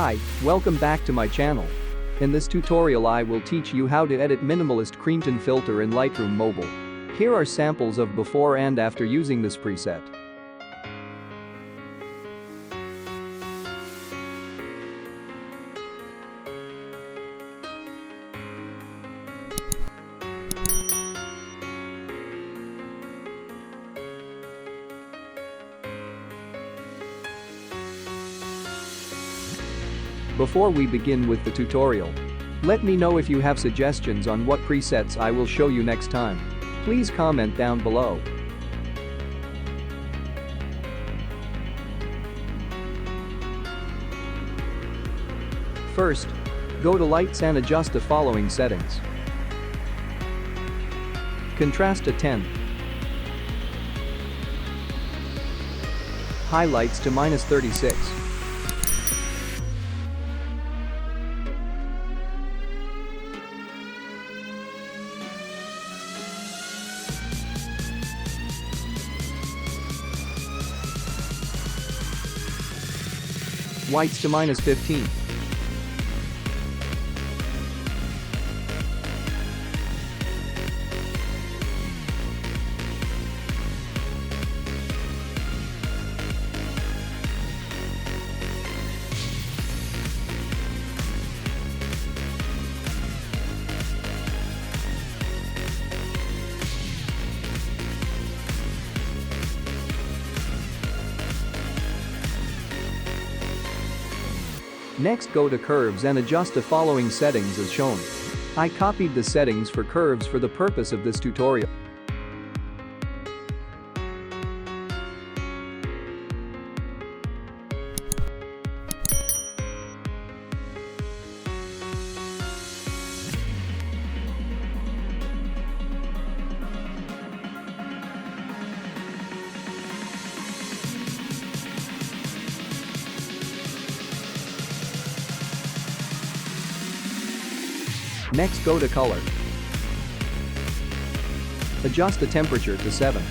Hi, welcome back to my channel. In this tutorial I will teach you how to edit minimalist cream tone filter in Lightroom Mobile. Here are samples of before and after using this preset. Before we begin with the tutorial, let me know if you have suggestions on what presets I will show you next time. Please comment down below. First, go to Lights and adjust the following settings. Contrast to 10. Highlights to -36. Whites to -15. Next, go to Curves and adjust the following settings as shown. I copied the settings for curves for the purpose of this tutorial. Next, go to Color. Adjust the temperature to 7.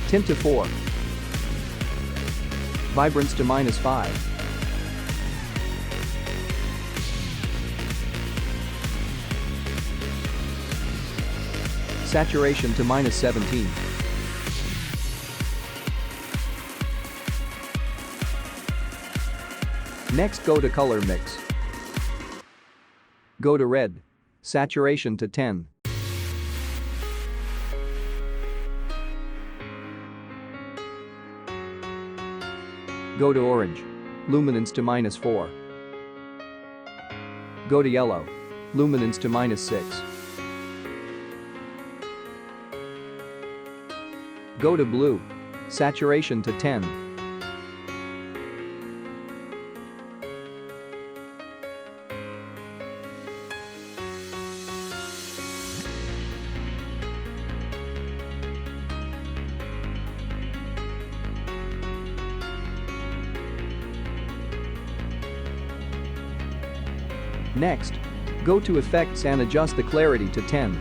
Tint to 4. Vibrance to -5. Saturation to -17. Next, go to Color Mix. Go to Red. Saturation to 10. Go to Orange. Luminance to -4. Go to Yellow. Luminance to -6. Go to Blue. Saturation to 10. Next, go to Effects and adjust the clarity to 10.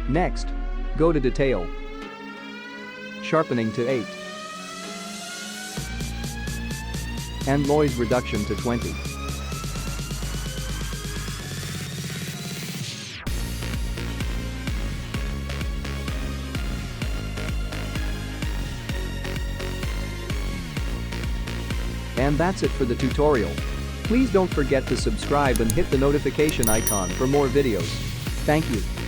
Next, go to Detail. Sharpening to 8. And Noise Reduction to 20. And that's it for the tutorial. Please don't forget to subscribe and hit the notification icon for more videos. Thank you.